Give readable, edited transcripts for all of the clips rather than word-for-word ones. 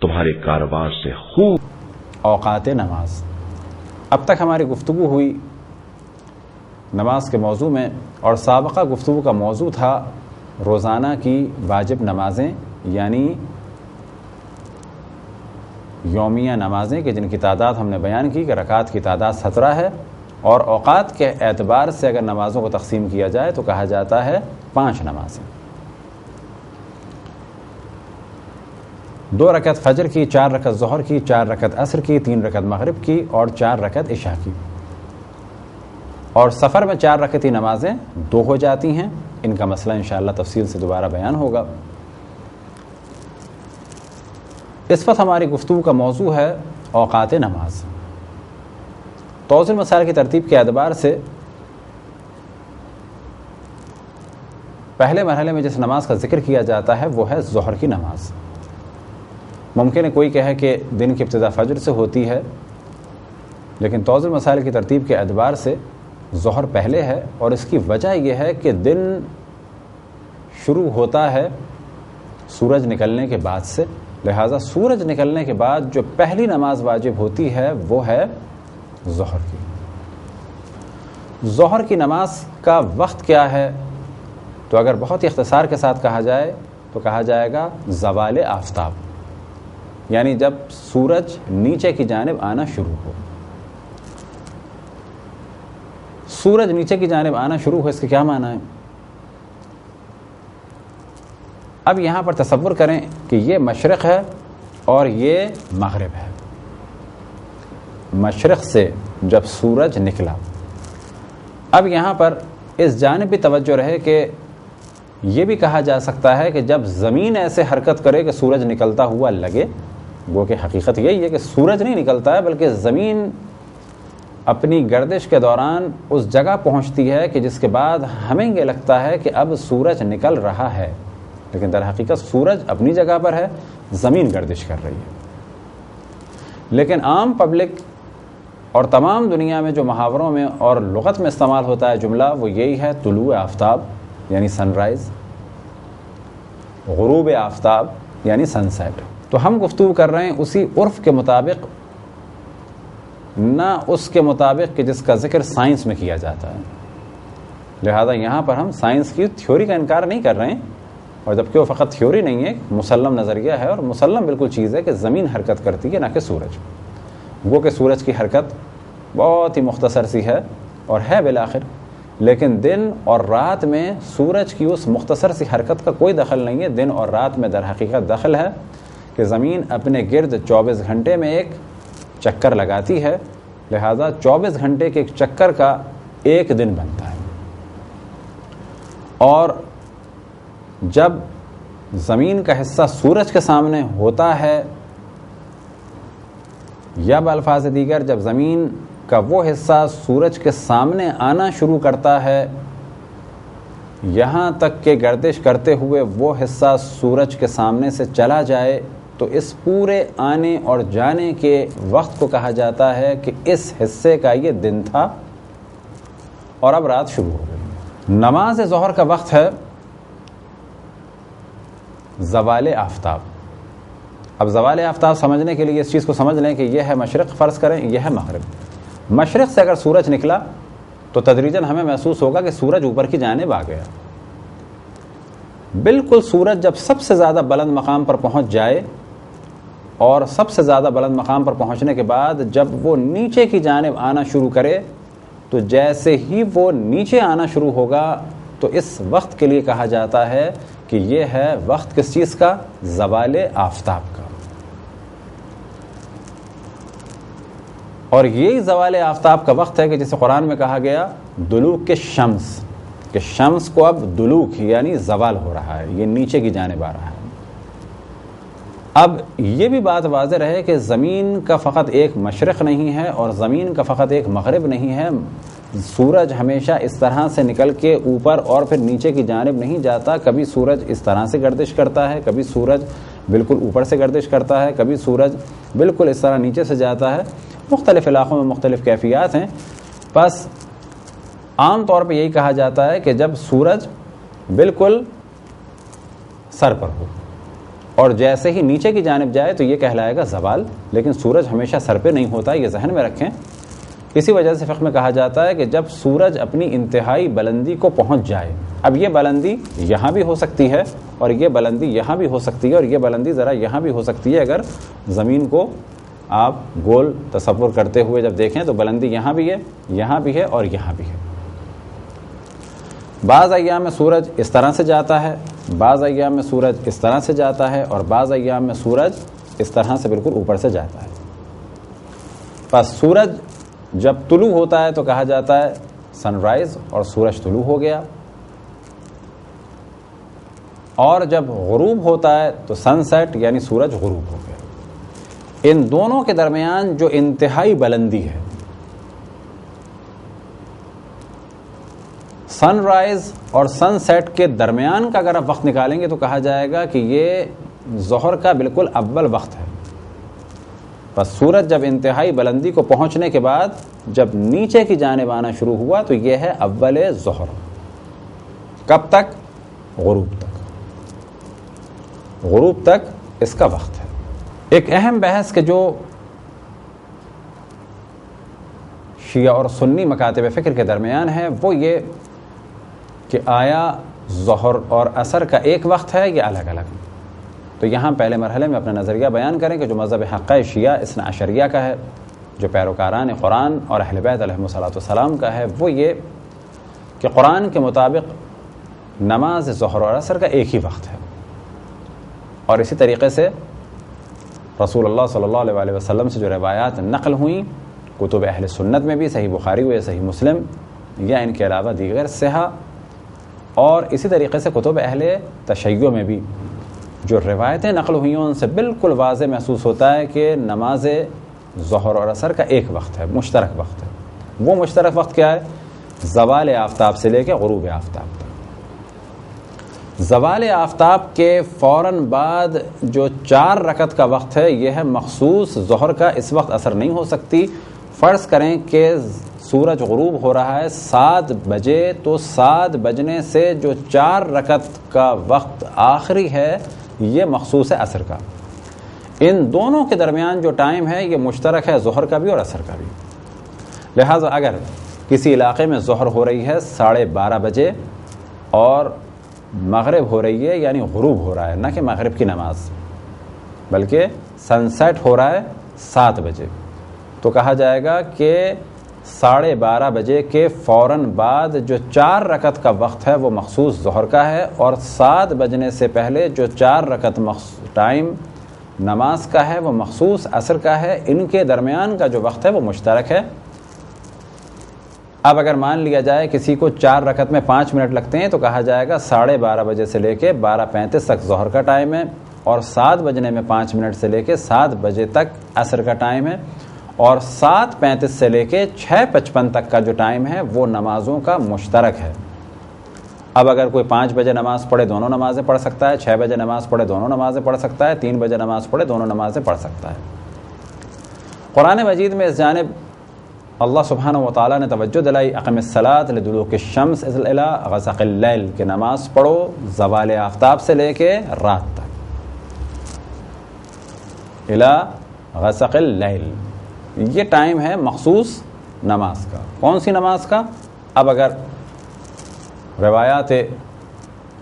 تمہارے کاروبار سے خوب. اوقات نماز. اب تک ہماری گفتگو ہوئی نماز کے موضوع میں، اور سابقہ گفتگو کا موضوع تھا روزانہ کی واجب نمازیں، یعنی یومیہ نمازیں کہ جن کی تعداد ہم نے بیان کی کہ رکعات کی تعداد 17 ہے، اور اوقات کے اعتبار سے اگر نمازوں کو تقسیم کیا جائے تو کہا جاتا ہے 5 نمازیں. 2 رکعت فجر کی، 4 رکعت ظہر کی، 4 رکعت عصر کی، 3 رکعت مغرب کی اور 4 رکعت عشاء کی. اور سفر میں 4 رکعتی نمازیں 2 ہو جاتی ہیں. ان کا مسئلہ انشاءاللہ تفصیل سے دوبارہ بیان ہوگا. اس وقت ہماری گفتگو کا موضوع ہے اوقات نماز. توضیح مسائل کی ترتیب کے اعتبار سے پہلے مرحلے میں جس نماز کا ذکر کیا جاتا ہے وہ ہے ظہر کی نماز. ممکن ہے کوئی کہے کہ دن کی ابتدا فجر سے ہوتی ہے، لیکن توضیح مسائل کی ترتیب کے اعتبار سے ظہر پہلے ہے، اور اس کی وجہ یہ ہے کہ دن شروع ہوتا ہے سورج نکلنے کے بعد سے، لہٰذا سورج نکلنے کے بعد جو پہلی نماز واجب ہوتی ہے وہ ہے ظہر کی. ظہر کی نماز کا وقت کیا ہے؟ تو اگر بہت ہی اختصار کے ساتھ کہا جائے تو کہا جائے گا زوال آفتاب، یعنی جب سورج نیچے کی جانب آنا شروع ہو. سورج نیچے کی جانب آنا شروع ہو، اس کے کیا معنی ہے؟ اب یہاں پر تصور کریں کہ یہ مشرق ہے اور یہ مغرب ہے. مشرق سے جب سورج نکلا، اب یہاں پر اس جانب بھی توجہ رہے کہ یہ بھی کہا جا سکتا ہے کہ جب زمین ایسے حرکت کرے کہ سورج نکلتا ہوا لگے، وہ کہ حقیقت یہی ہے کہ سورج نہیں نکلتا ہے بلکہ زمین اپنی گردش کے دوران اس جگہ پہنچتی ہے کہ جس کے بعد ہمیں یہ لگتا ہے کہ اب سورج نکل رہا ہے، لیکن در حقیقت سورج اپنی جگہ پر ہے، زمین گردش کر رہی ہے. لیکن عام پبلک اور تمام دنیا میں جو محاوروں میں اور لغت میں استعمال ہوتا ہے جملہ وہ یہی ہے طلوع آفتاب یعنی سن رائز، غروب آفتاب یعنی سن سیٹ. تو ہم گفتگو کر رہے ہیں اسی عرف کے مطابق، نہ اس کے مطابق کہ جس کا ذکر سائنس میں کیا جاتا ہے. لہذا یہاں پر ہم سائنس کی تھیوری کا انکار نہیں کر رہے ہیں، اور جبکہ وہ فقط تھیوری نہیں ہے، مسلم نظریہ ہے، اور مسلم بالکل چیز ہے کہ زمین حرکت کرتی ہے نہ کہ سورج. وہ کہ سورج کی حرکت بہت ہی مختصر سی ہے اور ہے بالآخر، لیکن دن اور رات میں سورج کی اس مختصر سی حرکت کا کوئی دخل نہیں ہے. دن اور رات میں در حقیقت دخل ہے کہ زمین اپنے گرد 24 گھنٹے میں ایک چکر لگاتی ہے، لہذا 24 گھنٹے کے ایک چکر کا ایک دن بنتا ہے. اور جب زمین کا حصہ سورج کے سامنے ہوتا ہے، یا بالفاظ دیگر جب زمین کا وہ حصہ سورج کے سامنے آنا شروع کرتا ہے، یہاں تک کہ گردش کرتے ہوئے وہ حصہ سورج کے سامنے سے چلا جائے، تو اس پورے آنے اور جانے کے وقت کو کہا جاتا ہے کہ اس حصے کا یہ دن تھا اور اب رات شروع ہو گئی. نماز ظہر کا وقت ہے زوال آفتاب. اب زوال آفتاب سمجھنے کے لیے اس چیز کو سمجھ لیں کہ یہ ہے مشرق، فرض کریں یہ ہے مغرب. مشرق سے اگر سورج نکلا تو تدریجاً ہمیں محسوس ہوگا کہ سورج اوپر کی جانب آ گیا. بالکل سورج جب سب سے زیادہ بلند مقام پر پہنچ جائے، اور سب سے زیادہ بلند مقام پر پہنچنے کے بعد جب وہ نیچے کی جانب آنا شروع کرے، تو جیسے ہی وہ نیچے آنا شروع ہوگا تو اس وقت کے لیے کہا جاتا ہے کہ یہ ہے وقت کس چیز کا؟ زوال آفتاب کا. اور یہی زوال آفتاب کا وقت ہے کہ جسے قرآن میں کہا گیا دلوک کے شمس، کہ شمس کو اب دلوک یعنی زوال ہو رہا ہے، یہ نیچے کی جانب آ رہا ہے. اب یہ بھی بات واضح رہے کہ زمین کا فقط ایک مشرق نہیں ہے اور زمین کا فقط ایک مغرب نہیں ہے. سورج ہمیشہ اس طرح سے نکل کے اوپر اور پھر نیچے کی جانب نہیں جاتا. کبھی سورج اس طرح سے گردش کرتا ہے، کبھی سورج بالکل اوپر سے گردش کرتا ہے، کبھی سورج بالکل اس طرح نیچے سے جاتا ہے. مختلف علاقوں میں مختلف کیفیات ہیں. بس عام طور پہ یہی کہا جاتا ہے کہ جب سورج بالکل سر پر ہو، اور جیسے ہی نیچے کی جانب جائے تو یہ کہلائے گا زوال، لیکن سورج ہمیشہ سر پہ نہیں ہوتا، یہ ذہن میں رکھیں۔ اسی وجہ سے فقہ میں کہا جاتا ہے کہ جب سورج اپنی انتہائی بلندی کو پہنچ جائے، اب یہ بلندی یہاں بھی ہو سکتی ہے اور یہ بلندی یہاں بھی ہو سکتی ہے اور یہ بلندی ذرا یہاں بھی ہو سکتی ہے، اگر زمین کو آپ گول تصور کرتے ہوئے جب دیکھیں تو بلندی یہاں بھی ہے، یہاں بھی ہے اور یہاں بھی ہے۔ بعض ایام میں سورج اس طرح سے جاتا ہے، بعض ایام میں سورج اس طرح سے جاتا ہے اور بعض ایام میں سورج اس طرح سے بالکل اوپر سے جاتا ہے۔ پس سورج جب طلوع ہوتا ہے تو کہا جاتا ہے سن رائز اور سورج طلوع ہو گیا، اور جب غروب ہوتا ہے تو سن سیٹ یعنی سورج غروب ہو گیا۔ ان دونوں کے درمیان جو انتہائی بلندی ہے، سن رائز اور سن سیٹ کے درمیان کا اگر آپ وقت نکالیں گے تو کہا جائے گا کہ یہ ظہر کا بالکل اول وقت ہے۔ بس سورج جب انتہائی بلندی کو پہنچنے کے بعد جب نیچے کی جانب آنا شروع ہوا تو یہ ہے اول ظہر۔ کب تک؟ غروب تک، غروب تک اس کا وقت ہے۔ ایک اہم بحث کہ جو شیعہ اور سنی مکاتب فکر کے درمیان ہے وہ یہ کہ آیا ظہر اور عصر کا ایک وقت ہے یا الگ الگ؟ تو یہاں پہلے مرحلے میں اپنا نظریہ بیان کریں کہ جو مذہب حقہ شیعہ اثنا عشریہ کا ہے، جو پیروکاران قرآن اور اہل بیت علیہم السلام کا ہے، وہ یہ کہ قرآن کے مطابق نماز ظہر اور عصر کا ایک ہی وقت ہے، اور اسی طریقے سے رسول اللہ صلی اللہ علیہ وسلم سے جو روایات نقل ہوئیں کتب اہل سنت میں بھی، صحیح بخاری ہو یا صحیح مسلم یا ان کے علاوہ دیگر صحیح، اور اسی طریقے سے کتب اہل تشیع میں بھی جو روایتیں نقل ہوئی ہیں ان سے بالکل واضح محسوس ہوتا ہے کہ نماز ظہر اور عصر کا ایک وقت ہے، مشترک وقت ہے۔ وہ مشترک وقت کیا ہے؟ زوال آفتاب سے لے کے غروب آفتاب تک۔ زوال آفتاب کے فوراً بعد جو 4 رکعت کا وقت ہے یہ ہے مخصوص ظہر کا، اس وقت عصر نہیں ہو سکتی۔ فرض کریں کہ سورج غروب ہو رہا ہے 7 بجے، تو 7 بجنے سے جو 4 رکعت کا وقت آخری ہے یہ مخصوص ہے عصر کا۔ ان دونوں کے درمیان جو ٹائم ہے یہ مشترک ہے ظہر کا بھی اور عصر کا بھی۔ لہٰذا اگر کسی علاقے میں ظہر ہو رہی ہے 12:30 بجے اور مغرب ہو رہی ہے یعنی غروب ہو رہا ہے، نہ کہ مغرب کی نماز بلکہ سن سیٹ ہو رہا ہے 7 بجے، تو کہا جائے گا کہ 12:30 بجے کے فوراً بعد جو 4 رکعت کا وقت ہے وہ مخصوص ظہر کا ہے، اور 7 بجنے سے پہلے جو 4 رکعت ٹائم نماز کا ہے وہ مخصوص عصر کا ہے۔ ان کے درمیان کا جو وقت ہے وہ مشترک ہے۔ اب اگر مان لیا جائے کسی کو 4 رکعت میں 5 منٹ لگتے ہیں تو کہا جائے گا 12:30 بجے سے لے کے 12:35 تک ظہر کا ٹائم ہے، اور 7 بجنے میں 5 منٹ سے لے کے 7 بجے تک عصر کا ٹائم ہے، اور 7:35 سے لے کے 6:55 تک کا جو ٹائم ہے وہ نمازوں کا مشترک ہے۔ اب اگر کوئی 5 بجے نماز پڑھے دونوں نمازیں پڑھ سکتا ہے، 6 بجے نماز پڑھے دونوں نمازیں پڑھ سکتا ہے، 3 بجے نماز پڑھے دونوں نمازیں پڑھ سکتا ہے۔ قرآن مجید میں اس جانب اللہ سبحانہ و تعالیٰ نے توجہ دلائی، اقم الصلاۃ لدلوک الشمس الی غسق اللیل، کہ نماز پڑھو زوال آفتاب سے لے کے رات تک، الی غسق اللیل، یہ ٹائم ہے مخصوص نماز کا۔ کون سی نماز کا؟ اب اگر روایات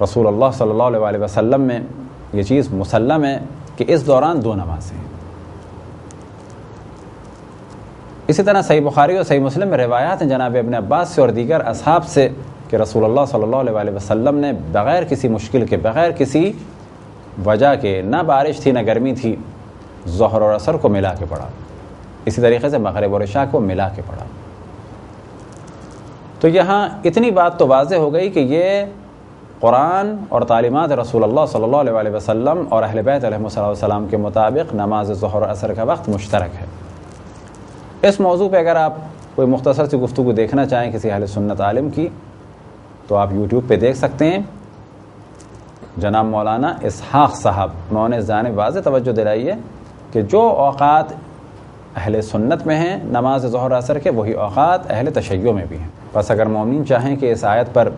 رسول اللہ صلی اللہ علیہ وسلم میں یہ چیز مسلم ہے کہ اس دوران 2 نمازیں ہیں۔ اسی طرح صحیح بخاری اور صحیح مسلم میں روایات ہیں جناب ابن عباس سے اور دیگر اصحاب سے کہ رسول اللہ صلی اللہ علیہ وسلم نے بغیر کسی مشکل کے، بغیر کسی وجہ کے، نہ بارش تھی نہ گرمی تھی، ظہر اور عصر کو ملا کے پڑھا، اسی طریقے سے مغرب اور عشاء کو ملا کے پڑھا۔ تو یہاں اتنی بات تو واضح ہو گئی کہ یہ قرآن اور تعلیمات رسول اللہ صلی اللہ علیہ وسلم اور اہل بیت علیہم السلام کے مطابق نماز ظہر اور عصر کا وقت مشترک ہے۔ اس موضوع پہ اگر آپ کوئی مختصر سی گفتگو دیکھنا چاہیں کسی اہل سنت عالم کی تو آپ یوٹیوب پہ دیکھ سکتے ہیں۔ جناب مولانا اسحاق صاحب، انہوں نے اس جانب واضح توجہ دلائی ہے کہ جو اوقات اہل سنت میں ہیں نماز ظہر عصر کے، وہی اوقات اہل تشیع میں بھی ہیں۔ بس اگر مومن چاہیں کہ اس آیت پر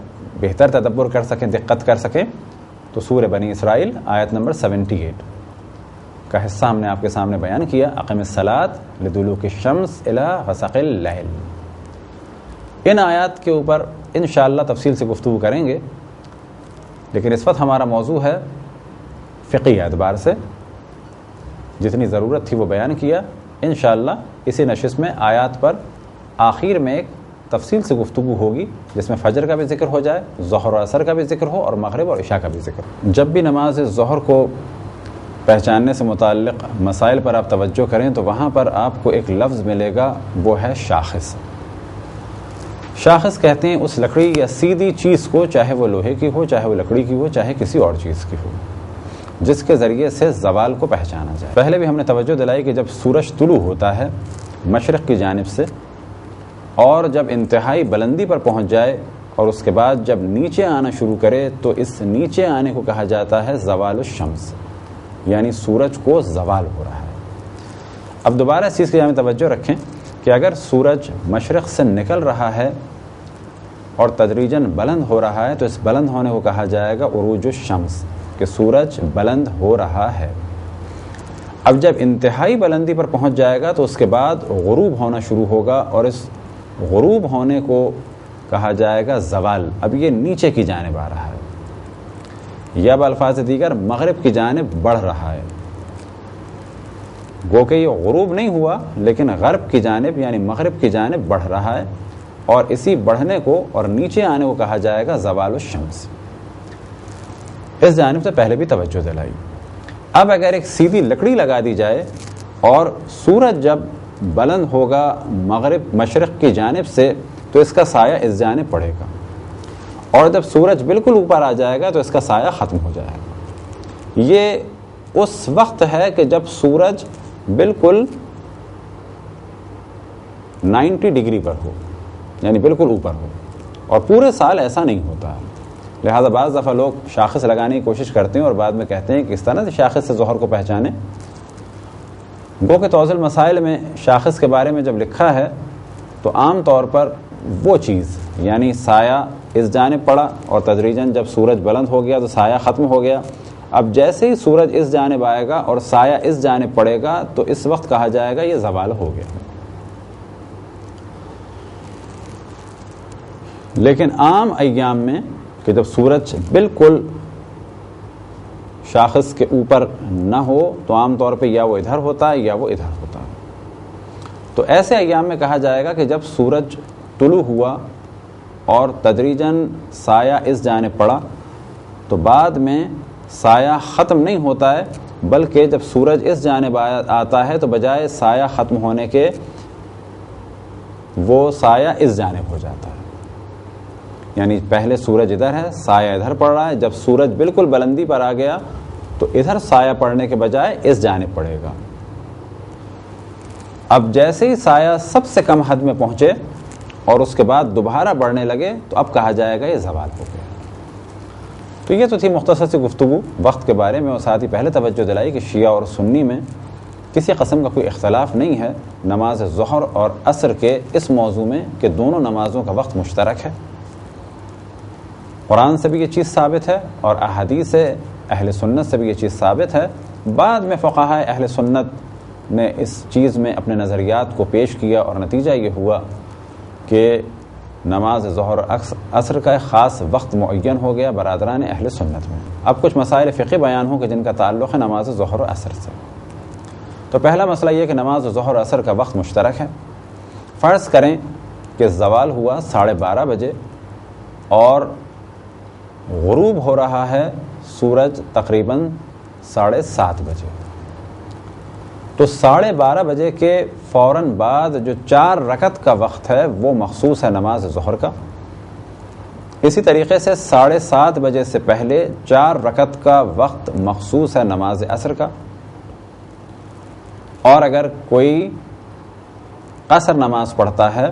بہتر تدبر کر سکیں، دقت کر سکیں، تو سورہ بنی اسرائیل آیت نمبر 78 کا حصہ ہم نے آپ کے سامنے بیان کیا. اقم الصلاۃ لدلوک الشمس الی غسق اللیل. ان آیات کے اوپر انشاءاللہ تفصیل سے گفتگو کریں گے، لیکن اس وقت ہمارا موضوع ہے فقہی اعتبار سے جتنی ضرورت تھی وہ بیان کیا. انشاءاللہ اسی نشست میں آیات پر آخر میں ایک تفصیل سے گفتگو ہوگی جس میں فجر کا بھی ذکر ہو جائے، ظہر و عصر کا بھی ذکر ہو، اور مغرب اور عشاء کا بھی ذکر ہو. جب بھی نماز ظہر کو پہچاننے سے متعلق مسائل پر آپ توجہ کریں تو وہاں پر آپ کو ایک لفظ ملے گا، وہ ہے شاخص. شاخص کہتے ہیں اس لکڑی یا سیدھی چیز کو، چاہے وہ لوہے کی ہو، چاہے وہ لکڑی کی ہو، چاہے کسی اور چیز کی ہو، جس کے ذریعے سے زوال کو پہچانا جائے. پہلے بھی ہم نے توجہ دلائی کہ جب سورج طلوع ہوتا ہے مشرق کی جانب سے اور جب انتہائی بلندی پر پہنچ جائے اور اس کے بعد جب نیچے آنا شروع کرے تو اس نیچے آنے کو کہا جاتا ہے زوال الشمس، یعنی سورج کو زوال ہو رہا ہے. اب دوبارہ اس چیز کی جانب توجہ رکھیں کہ اگر سورج مشرق سے نکل رہا ہے اور تدریجاً بلند ہو رہا ہے تو اس بلند ہونے کو کہا جائے گا عروج الشمس، کہ سورج بلند ہو رہا ہے. اب جب انتہائی بلندی پر پہنچ جائے گا تو اس کے بعد غروب ہونا شروع ہوگا اور اس غروب ہونے کو کہا جائے گا زوال. اب یہ نیچے کی جانب آ رہا ہے، یا بالفاظ دیگر مغرب کی جانب بڑھ رہا ہے. گو کہ یہ غروب نہیں ہوا لیکن غرب کی جانب یعنی مغرب کی جانب بڑھ رہا ہے، اور اسی بڑھنے کو اور نیچے آنے کو کہا جائے گا زوال الشمس. اس جانب سے پہلے بھی توجہ دلائی. اب اگر ایک سیدھی لکڑی لگا دی جائے اور سورج جب بلند ہوگا مغرب مشرق کی جانب سے تو اس کا سایہ اس جانب پڑے گا، اور جب سورج بالکل اوپر آ جائے گا تو اس کا سایہ ختم ہو جائے گا. یہ اس وقت ہے کہ جب سورج بالکل 90 ڈگری پر ہو، یعنی بالکل اوپر ہو، اور پورے سال ایسا نہیں ہوتا ہے. لہذا بعض دفعہ لوگ شاخص لگانے کی کوشش کرتے ہیں اور بعد میں کہتے ہیں کہ اس طرح سے شاخص سے ظہر کو پہچانیں. گو کہ توضیح المسائل میں شاخص کے بارے میں جب لکھا ہے تو عام طور پر وہ چیز یعنی سایہ اس جانب پڑا اور تدریجاً جب سورج بلند ہو گیا تو سایہ ختم ہو گیا. اب جیسے ہی سورج اس جانب آئے گا اور سایہ اس جانب پڑے گا تو اس وقت کہا جائے گا یہ زوال ہو گیا. لیکن عام ایام میں کہ جب سورج بالکل شاخص کے اوپر نہ ہو تو عام طور پہ یا وہ ادھر ہوتا ہے یا وہ ادھر ہوتا ہے. تو ایسے ایام میں کہا جائے گا کہ جب سورج طلوع ہوا اور تدریجاً سایہ اس جانب پڑا تو بعد میں سایہ ختم نہیں ہوتا ہے، بلکہ جب سورج اس جانب آتا ہے تو بجائے سایہ ختم ہونے کے وہ سایہ اس جانب ہو جاتا ہے. یعنی پہلے سورج ادھر ہے، سایہ ادھر پڑ رہا ہے، جب سورج بالکل بلندی پر آ گیا تو ادھر سایہ پڑنے کے بجائے اس جانب پڑے گا. اب جیسے ہی سایہ سب سے کم حد میں پہنچے اور اس کے بعد دوبارہ بڑھنے لگے تو اب کہا جائے گا یہ زوال ہو گیا. تو یہ تو تھی مختصر سی گفتگو وقت کے بارے میں، اور ساتھ ہی پہلے توجہ دلائی کہ شیعہ اور سنی میں کسی قسم کا کوئی اختلاف نہیں ہے نماز ظہر اور عصر کے اس موضوع میں کہ دونوں نمازوں کا وقت مشترک ہے. قرآن سے بھی یہ چیز ثابت ہے اور احادیث اہل سنت سے بھی یہ چیز ثابت ہے. بعد میں فقہاء اہل سنت نے اس چیز میں اپنے نظریات کو پیش کیا اور نتیجہ یہ ہوا کہ نماز ظہر عصر کا ایک خاص وقت معین ہو گیا برادران اہل سنت میں. اب کچھ مسائل فقہی بیان ہوں کہ جن کا تعلق ہے نماز ظہر و عصر سے. تو پہلا مسئلہ یہ کہ نماز ظہر و عصر کا وقت مشترک ہے. فرض کریں کہ زوال ہوا 12:30 بجے اور غروب ہو رہا ہے سورج تقریباً 7:30 بجے. تو 12:30 بجے کے فوراً بعد جو 4 رکعت کا وقت ہے وہ مخصوص ہے نماز ظہر کا. اسی طریقے سے 7:30 بجے سے پہلے 4 رکعت کا وقت مخصوص ہے نماز عصر کا. اور اگر کوئی قصر نماز پڑھتا ہے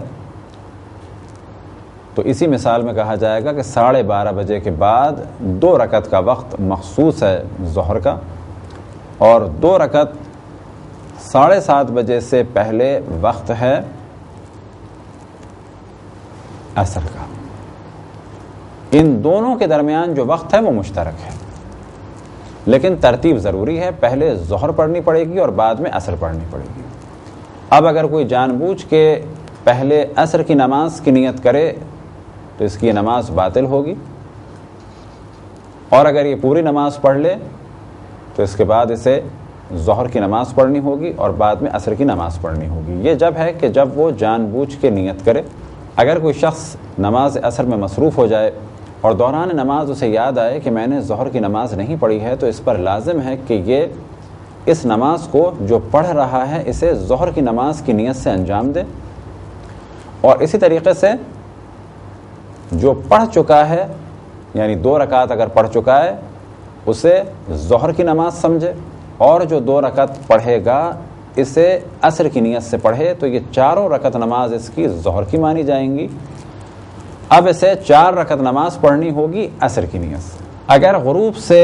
تو اسی مثال میں کہا جائے گا کہ 12:30 بجے کے بعد 2 رکعت کا وقت مخصوص ہے ظہر کا، اور 2 رکعت 7:30 بجے سے پہلے وقت ہے عصر کا. ان دونوں کے درمیان جو وقت ہے وہ مشترک ہے. لیکن ترتیب ضروری ہے، پہلے ظہر پڑھنی پڑے گی اور بعد میں عصر پڑھنی پڑے گی۔ اب اگر کوئی جان بوجھ کے پہلے عصر کی نماز کی نیت کرے تو اس کی یہ نماز باطل ہوگی، اور اگر یہ پوری نماز پڑھ لے تو اس کے بعد اسے ظہر کی نماز پڑھنی ہوگی اور بعد میں عصر کی نماز پڑھنی ہوگی۔ یہ جب ہے کہ جب وہ جان بوجھ کے نیت کرے۔ اگر کوئی شخص نماز عصر میں مصروف ہو جائے اور دوران نماز اسے یاد آئے کہ میں نے ظہر کی نماز نہیں پڑھی ہے، تو اس پر لازم ہے کہ یہ اس نماز کو جو پڑھ رہا ہے اسے ظہر کی نماز کی نیت سے انجام دے، اور اسی طریقے سے جو پڑھ چکا ہے یعنی 2 رکعت اگر پڑھ چکا ہے اسے ظہر کی نماز سمجھے، اور جو 2 رکعت پڑھے گا اسے عصر کی نیت سے پڑھے، تو یہ 4 رکعت نماز اس کی ظہر کی مانی جائیں گی۔ اب اسے 4 رکعت نماز پڑھنی ہوگی عصر کی نیت سے۔ اگر غروب سے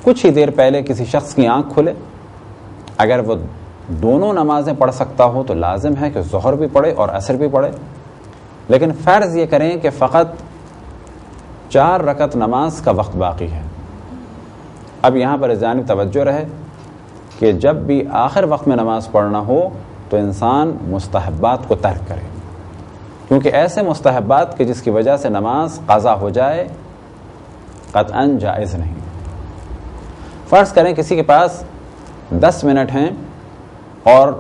کچھ ہی دیر پہلے کسی شخص کی آنکھ کھلے، اگر وہ دونوں نمازیں پڑھ سکتا ہو تو لازم ہے کہ ظہر بھی پڑھے اور عصر بھی پڑھے، لیکن فرض یہ کریں کہ فقط 4 رکعت نماز کا وقت باقی ہے۔ اب یہاں پر اس جانب توجہ رہے کہ جب بھی آخر وقت میں نماز پڑھنا ہو تو انسان مستحبات کو ترک کرے، کیونکہ ایسے مستحبات کہ جس کی وجہ سے نماز قضا ہو جائے قطعاً جائز نہیں۔ فرض کریں کسی کے پاس 10 منٹ ہیں اور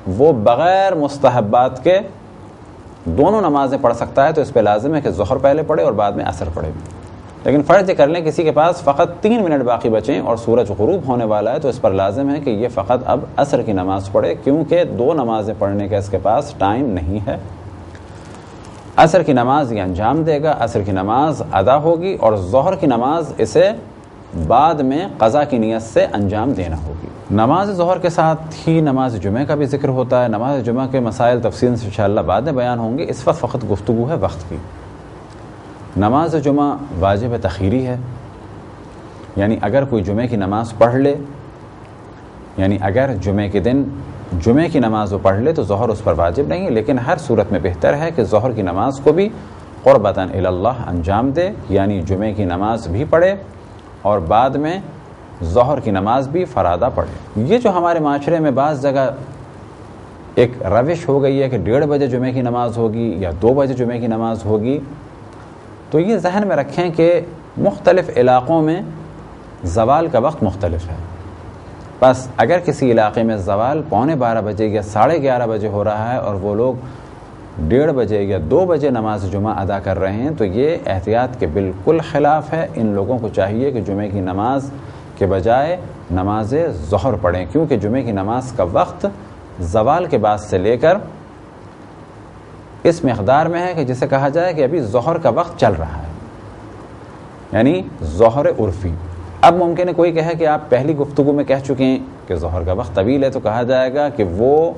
وہ بغیر مستحبات کے دونوں نمازیں پڑھ سکتا ہے، تو اس پہ لازم ہے کہ ظہر پہلے پڑھے اور بعد میں عصر پڑھے۔ لیکن فرض یہ کر لیں کسی کے پاس فقط 3 منٹ باقی بچیں اور سورج غروب ہونے والا ہے، تو اس پر لازم ہے کہ یہ فقط اب عصر کی نماز پڑھے، کیونکہ 2 نمازیں پڑھنے کا اس کے پاس ٹائم نہیں ہے۔ عصر کی نماز یہ انجام دے گا، عصر کی نماز ادا ہوگی، اور ظہر کی نماز اسے بعد میں قضا کی نیت سے انجام دینا ہوگی۔ نماز ظہر کے ساتھ ہی نماز جمعہ کا بھی ذکر ہوتا ہے۔ نماز جمعہ کے مسائل تفصیل سے انشاءاللہ بعد میں بیان ہوں گے، اس وقت فقط گفتگو ہے وقت کی۔ نماز جمعہ واجب تخیری ہے، یعنی اگر کوئی جمعہ کی نماز پڑھ لے، یعنی اگر جمعہ کے دن جمعہ کی نماز وہ پڑھ لے تو ظہر اس پر واجب نہیں، لیکن ہر صورت میں بہتر ہے کہ ظہر کی نماز کو بھی قربتاً الی اللہ انجام دے، یعنی جمعہ کی نماز بھی پڑھے اور بعد میں ظہر کی نماز بھی فرادہ پڑھے۔ یہ جو ہمارے معاشرے میں بعض جگہ ایک روش ہو گئی ہے کہ 1:30 بجے جمعہ کی نماز ہوگی یا 2 بجے جمعہ کی نماز ہوگی، تو یہ ذہن میں رکھیں کہ مختلف علاقوں میں زوال کا وقت مختلف ہے۔ بس اگر کسی علاقے میں زوال 11:15 بجے یا 11:30 بجے ہو رہا ہے اور وہ لوگ 1:30 بجے یا 2 بجے نماز جمعہ ادا کر رہے ہیں، تو یہ احتیاط کے بالکل خلاف ہے۔ ان لوگوں کو چاہیے کہ جمعہ کی نماز کے بجائے نماز ظہر پڑھیں، کیونکہ جمعہ کی نماز کا وقت زوال کے بعد سے لے کر اس مقدار میں ہے کہ جسے کہا جائے کہ ابھی ظہر کا وقت چل رہا ہے، یعنی ظہر عرفی۔ اب ممکن ہے کوئی کہے کہ آپ پہلی گفتگو میں کہہ چکے ہیں کہ ظہر کا وقت طویل ہے، تو کہا جائے گا کہ وہ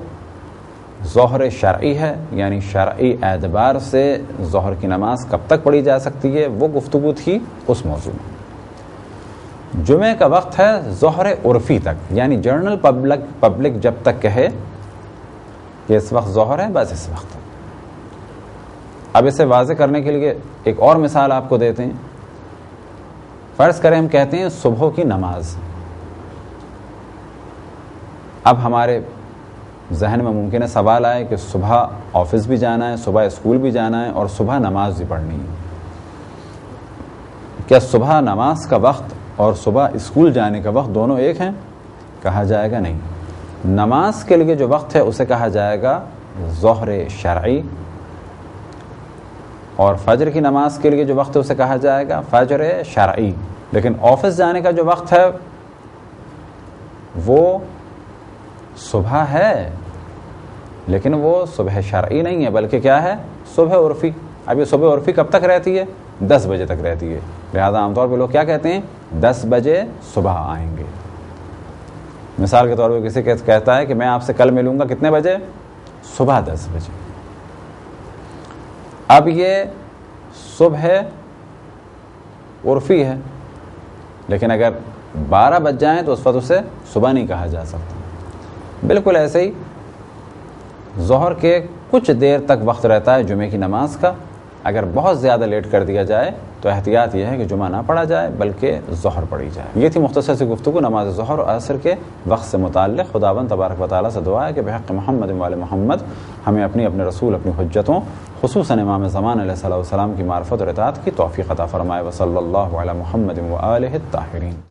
ظہر شرعی ہے، یعنی شرعی اعتبار سے ظہر کی نماز کب تک پڑھی جا سکتی ہے، وہ گفتگو تھی اس موضوع میں۔ جمعہ کا وقت ہے ظہر عرفی تک، یعنی جنرل پبلک جب تک کہے کہ اس وقت ظہر ہے، بس اس وقت۔ اب اسے واضح کرنے کے لیے ایک اور مثال آپ کو دیتے ہیں۔ فرض کریں ہم کہتے ہیں صبح کی نماز۔ اب ہمارے ذہن میں ممکن ہے سوال آئے کہ صبح آفس بھی جانا ہے، صبح اسکول بھی جانا ہے اور صبح نماز بھی پڑھنی ہے، کیا صبح نماز کا وقت اور صبح اسکول جانے کا وقت دونوں ایک ہیں؟ کہا جائے گا نہیں۔ نماز کے لیے جو وقت ہے اسے کہا جائے گا ظہر شرعی، اور فجر کی نماز کے لیے جو وقت ہے اسے کہا جائے گا فجر شرعی۔ لیکن آفس جانے کا جو وقت ہے وہ صبح ہے، لیکن وہ صبح شرعی نہیں ہے، بلکہ کیا ہے؟ صبح عرفی۔ اب یہ صبح عرفی کب تک رہتی ہے؟ 10 بجے تک رہتی ہے، لہذا عام طور پہ لوگ کیا کہتے ہیں؟ 10 بجے صبح آئیں گے۔ مثال کے طور پہ کسی کہتا ہے کہ میں آپ سے کل ملوں گا کتنے بجے؟ صبح 10 بجے۔ اب یہ صبح عرفی ہے، لیکن اگر 12 بج جائیں تو اس وقت اسے صبح نہیں کہا جا سکتا۔ بالکل ایسے ہی ظہر کے کچھ دیر تک وقت رہتا ہے جمعہ کی نماز کا، اگر بہت زیادہ لیٹ کر دیا جائے تو احتیاط یہ ہے کہ جمعہ نہ پڑھا جائے بلکہ ظہر پڑھی جائے۔ یہ تھی مختصر سی گفتگو نماز ظہر اور عصر کے وقت سے متعلق۔ خداوند تبارک و تعالیٰ سے دعا ہے کہ بحق محمد وآل محمد ہمیں اپنے رسول اپنی حجتوں خصوصاً امام زمان علیہ السلام کی معرفت اور اطاعت کی توفیق عطا فرمائے۔ وصلی اللہ علی محمد وآلہ الطاہرین۔